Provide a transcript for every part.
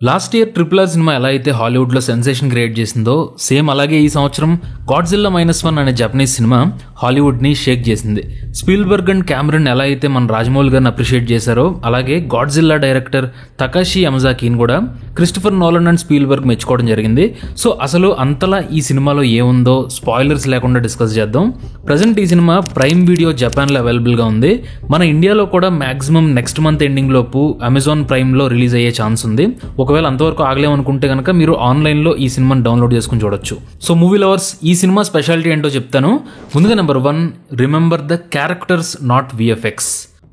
Last year RRR cinema ఎలా అయితే హాలీవుడ్లో సెన్సేషన్ క్రియేట్ చేసిందో సేమ్ అలాగే ఈ సంవత్సరం గాడ్జిల్లా -1 అనే జపనీస్ సినిమా హాలీవుడ్ని షేక్ చేసింది. స్పీల్బర్గ్ అండ్ క్యామరన్ ఎలా అయితే మన రాజమౌళి గారిని అప్రిషియేట్ చేశారో అలాగే గాడ్జిల్లా డైరెక్టర్ తకాషి యమజాకిని కూడా క్రిస్టఫర్ నోలన్ అండ్ స్పీల్బర్గ్ మెచ్చుకోవడం జరిగింది. సో అసలు అంతలా ఈ సినిమాలో ఏముందో స్పాయిలర్స్ లేకుండా డిస్కస్ చేద్దాం. ప్రజెంట్ ఈ సినిమా ప్రైమ్ వీడియో జపాన్లో అవైలబుల్గా ఉంది. మన ఇండియాలో కూడా మ్యాక్సిమం నెక్స్ట్ మంత్ ఎండింగ్ లోపు అమెజాన్ ప్రైమ్లో రిలీజ్ అయ్యే ఛాన్స్ ఉంది. ఒకవేళ అంతవరకు ఆగలేమనుకుంటే కనుక మీరు ఆన్లైన్లో ఈ సినిమాని డౌన్లోడ్ చేసుకుని చూడొచ్చు. సో మూవీ లవర్స్, ఈ సినిమా స్పెషాలిటీ ఏంటో చెప్తాను. ముందుగా number 1, remember the characters not VFX.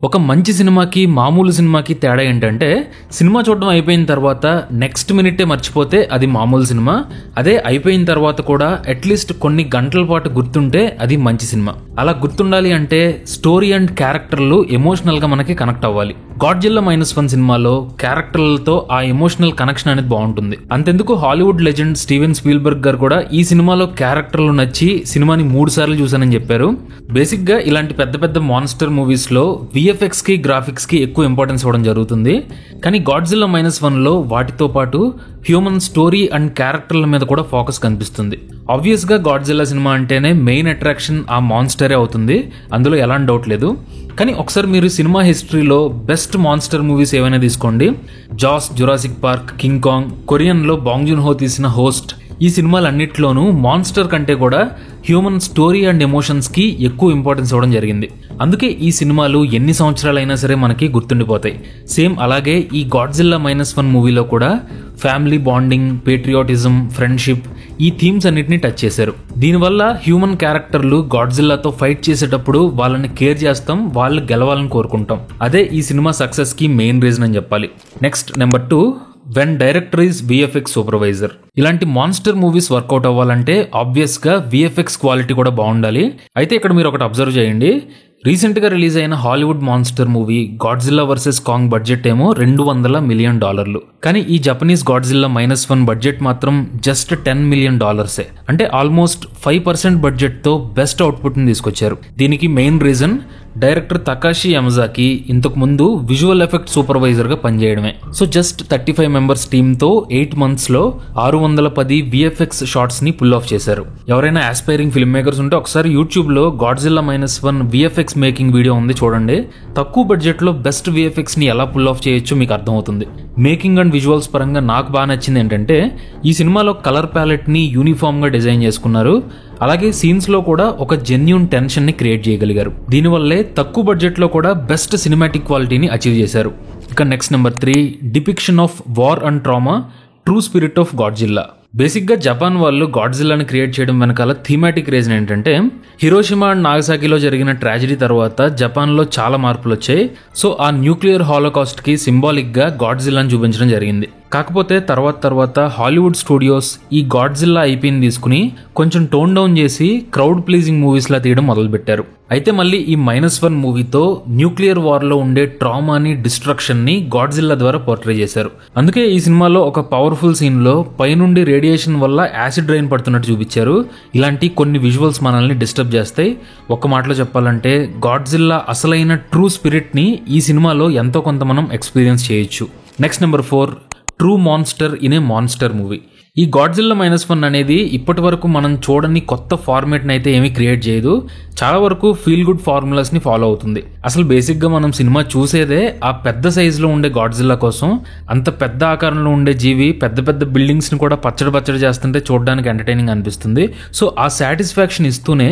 ఒక మంచి సినిమాకి మామూలు సినిమాకి తేడా ఏంటంటే సినిమా చూడడం అయిపోయిన తర్వాత నెక్స్ట్ మినిటే మర్చిపోతే అది మామూలు సినిమా. అదే అయిపోయిన తర్వాత కూడా అట్లీస్ట్ కొన్ని గంటల పాటు గుర్తుంటే అది మంచి సినిమా. అలా గుర్తుండాలి అంటే స్టోరీ అండ్ క్యారెక్టర్లు ఎమోషనల్గా మనకి కనెక్ట్ అవ్వాలి. గాడ్జిల్లా -1 సినిమాలో క్యారెక్టర్లతో ఆ ఎమోషనల్ కనెక్షన్ అనేది బాగుంటుంది. అంతెందుకు హాలీవుడ్ లెజెండ్ స్టీవెన్ స్పీల్బర్గ్ గారు కూడా ఈ సినిమాలో క్యారెక్టర్లు నచ్చి సినిమాని 3 సార్లు చూశానని చెప్పారు. బేసిక్ గా ఇలాంటి పెద్ద పెద్ద మాన్స్టర్ మూవీస్ లో విఎఫ్ఎక్స్ కి గ్రాఫిక్స్ కి ఎక్కువ ఇంపార్టెన్స్ ఇవ్వడం జరుగుతుంది. కానీ గాడ్జిల్లా -1లో వాటితో పాటు హ్యూమన్ స్టోరీ అండ్ క్యారెక్టర్ల మీద కూడా ఫోకస్ కనిపిస్తుంది. ఆబ్వియస్ గా గాడ్జిల్లా సినిమా అంటేనే మెయిన్ అట్రాక్షన్ ఆ మాన్స్టరే అవుతుంది, అందులో ఎలాంటి డౌట్ లేదు. కానీ ఒకసారి మీరు సినిమా హిస్టరీలో బెస్ట్ మాన్స్టర్ మూవీస్ ఏవైనా తీసుకోండి. Jaws, Jurassic Park, King Kong, కొరియన్లో బాంగ్ జూన్ హో తీసిన హోస్ట్, ఈ సినిమాలన్నిట్లోనూ మాన్స్టర్ కంటే కూడా హ్యూమన్ స్టోరీ అండ్ ఎమోషన్స్ కి ఎక్కువ ఇంపార్టెన్స్ ఇవ్వడం జరిగింది. అందుకే ఈ సినిమాలు ఎన్ని సంవత్సరాలైనా సరే మనకి గుర్తుండిపోతాయి. సేమ్ అలాగే ఈ గాడ్జిల్లా -1 మూవీలో కూడా ఫ్యామిలీ బాండింగ్, పేట్రియాటిజం, ఫ్రెండ్షిప్, ఈ థీమ్స్ అన్నిటిని టచ్ చేశారు. దీనివల్ల హ్యూమన్ క్యారెక్టర్లు గాడ్జిల్లాతో ఫైట్ చేసేటప్పుడు వాళ్ళని కేర్ చేస్తాం, వాళ్ళు గెలవాలని కోరుకుంటాం. అదే ఈ సినిమా సక్సెస్ కి మెయిన్ రీజన్ అని చెప్పాలి. Next number 2, when director is VFX supervisor. ఇలాంటి మాన్స్టర్ మూవీస్ వర్కౌట్ అవ్వాలంటే ఆబ్వియస్ గా విఎఫ్ఎక్స్ క్వాలిటీ కూడా బాగుండాలి. అయితే ఇక్కడ మీరు ఒకటి అబ్జర్వ్ చేయండి. రీసెంట్ గా రిలీజ్ అయిన Hollywood monster movie Godzilla versus Kong budget ఏమో $200 మిలియన్. కానీ ఈ జపనీస్ గాడ్జిల్లా -1 బడ్జెట్ మాత్రం జస్ట్ $10 మిలియన్. అంటే ఆల్మోస్ట్ 5% బడ్జెట్ తో బెస్ట్ అవుట్పుట్ ని తీసుకొచ్చారు. దీనికి main reason director Takashi Yamazaki ఇంతకు ముందు విజువల్ ఎఫెక్ట్ సూపర్వైజర్ గా పనిచేయడమే. సో జస్ట్ 35 మెంబర్స్ టీమ్ తో 8 months లో 610 విఎఫ్ఎక్స్ షాట్స్ ని పుల్ ఆఫ్ చేశారు. ఎవరైనా ఆస్పైరింగ్ ఫిల్మ్ మేకర్స్ ఉంటే ఒకసారి యూట్యూబ్ లో గాడ్జిల్లా -1 విఎఫ్ఎక్స్ మేకింగ్ వీడియో ఉంది, చూడండి. తక్కువ బడ్జెట్ లో బెస్ట్ విఎఫ్ఎక్స్ ని ఎలా పుల్ ఆఫ్ చేయొచ్చో మీకు అర్థమవుతుంది. మేకింగ్ అండ్ విజువల్స్ పరంగా నాకు బాగా నచ్చింది ఏంటంటే ఈ సినిమాలో కలర్ ప్యాలెట్ ని యూనిఫామ్ గా డిజైన్ చేసుకున్నారు. అలాగే సీన్స్ లో కూడా ఒక జెన్యూన్ టెన్షన్ ని క్రియేట్ చేయగలిగారు. దీనివల్లే తక్కువ బడ్జెట్ లో కూడా బెస్ట్ సినిమాటిక్ క్వాలిటీని అచీవ్ చేశారు. ఇక next number 3, depiction of war and trauma, true spirit of Godzilla. Basic గా జపాన్ వాళ్ళు గాడ్జిల్లాని క్రియేట్ చేయడం వెనకాల థీమాటిక్ రీజన్ ఏంటంటే హిరోషిమా అండ్ నాగసాకిలో జరిగిన ట్రాజడీ తర్వాత జపాన్ లో చాలా మార్పులు వచ్చాయి. సో ఆ న్యూక్లియర్ హాలోకాస్ట్ కి సింబాలిక్ గా గాడ్జిల్లాని చూపించడం జరిగింది. కాకపోతే తర్వాత హాలీవుడ్ స్టూడియోస్ ఈ గాడ్జిల్లా ఐపీని తీసుకుని కొంచెం టోన్ డౌన్ చేసి క్రౌడ్ ప్లీజింగ్ మూవీస్ లా తీయడం మొదలుపెట్టారు. అయితే మళ్ళీ ఈ -1 మూవీతో న్యూక్లియర్ వార్ లో ఉండే ట్రామాని, డిస్ట్రక్షన్ ని గాడ్జిల్లా ద్వారా పోర్ట్రే చేశారు. అందుకే ఈ సినిమాలో ఒక పవర్ఫుల్ సీన్ లో పైనుండి రేడియేషన్ వల్ల యాసిడ్ రైన్ పడుతున్నట్టు చూపించారు. ఇలాంటి కొన్ని విజువల్స్ మనల్ని డిస్టర్బ్ చేస్తాయి. ఒక్క మాటలో చెప్పాలంటే గాడ్జిల్లా అసలైన ట్రూ స్పిరిట్ ని ఈ సినిమాలో ఎంతో కొంత మనం ఎక్స్పీరియన్స్ చేయొచ్చు. Next number 4, true monster in a monster movie. ఈ గాడ్జిల్లా -1 అనేది ఇప్పటి వరకు మనం చూడని కొత్త ఫార్మేట్ ని అయితే ఏమీ క్రియేట్ చేయదు. చాలా వరకు ఫీల్ గుడ్ ఫార్ములాస్ ని ఫాలో అవుతుంది. అసలు బేసిక్ గా మనం సినిమా చూసేదే ఆ పెద్ద సైజ్ లో ఉండే గాడ్జిల్లా కోసం. అంత పెద్ద ఆకారంలో ఉండే జీవి పెద్ద పెద్ద బిల్డింగ్స్ ని కూడా పచ్చడి చేస్తుంటే చూడడానికి ఎంటర్టైనింగ్ అనిపిస్తుంది. సో ఆ సాటిస్ఫాక్షన్ ఇస్తూనే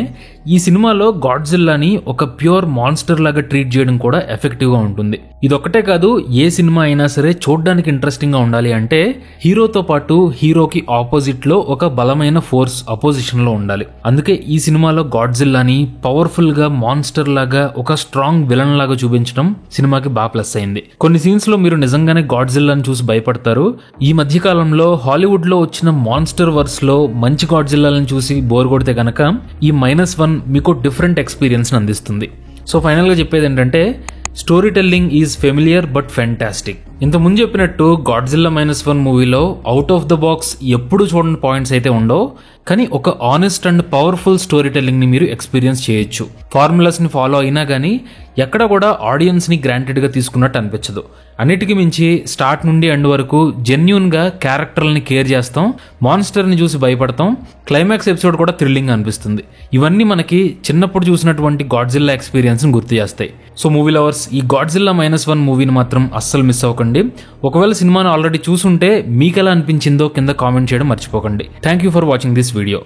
ఈ సినిమాలో గాడ్జిల్లాని ఒక ప్యూర్ మాన్స్టర్ లాగా ట్రీట్ చేయడం కూడా ఎఫెక్టివ్ గా ఉంటుంది. ఇదొక్కటే కాదు, ఏ సినిమా అయినా సరే చూడడానికి ఇంట్రెస్టింగ్ గా ఉండాలి అంటే హీరోతో పాటు హీరోకి ఆపోజిట్ లో ఒక బలమైన ఫోర్స్ అపోజిషన్ లో ఉండాలి. అందుకే ఈ సినిమాలో గాడ్జిల్లాని పవర్ఫుల్ గా మాన్స్టర్ లాగా ఒక స్ట్రాంగ్ విలన్ లాగా చూపించడం సినిమాకి బాగా ప్లస్ అయింది. కొన్ని సీన్స్ లో మీరు నిజంగానే గాడ్జిల్లాని చూసి భయపడతారు. ఈ మధ్య కాలంలో హాలీవుడ్ లో వచ్చిన మాన్స్టర్ వర్స్ లో మంచి గాడ్జిల్లాని చూసి బోర్ కొడితే గనక ఈ -1 మీకు డిఫరెంట్ ఎక్స్పీరియన్స్ అందిస్తుంది. సో ఫైనల్ గా చెప్పేది ఏంటంటే story telling is familiar but fantastic. ఇంత ముందు చెప్పినట్టు గాడ్జిల్లా -1 మూవీలో అవుట్ ఆఫ్ ద బాక్స్ ఎప్పుడు చూడని పాయింట్స్ అయితే ఉండవు. కానీ ఒక honest and powerful story telling ని మీరు ఎక్స్పీరియన్స్ చేయొచ్చు. ఫార్ములాస్ ని ఫాలో అయినా కానీ ఎక్కడ కూడా ఆడియన్స్ ని గ్రాంటెడ్ గా తీసుకున్నట్టు అనిపించదు. అన్నిటికీ మించి స్టార్ట్ నుండి ఎండ్ వరకు జెన్యూన్గా క్యారెక్టర్లని కేర్ చేస్తాం, మాన్స్టర్ని చూసి భయపడతాం, క్లైమాక్స్ ఎపిసోడ్ కూడా థ్రిల్లింగ్ అనిపిస్తుంది. ఇవన్నీ మనకి చిన్నప్పుడు చూసినటువంటి గాడ్జిల్లా ఎక్స్పీరియన్స్ని గుర్తు చేస్తాయి. సో మూవీ లవర్స్, ఈ గాడ్జిల్లా -1 మూవీని మాత్రం అస్సలు మిస్ అవ్వకండి. ఒకవేళ సినిమాను ఆల్రెడీ చూసుంటే మీకు ఎలా అనిపించిందో కింద కామెంట్ చేయడం మర్చిపోకండి. Thank you for watching this video.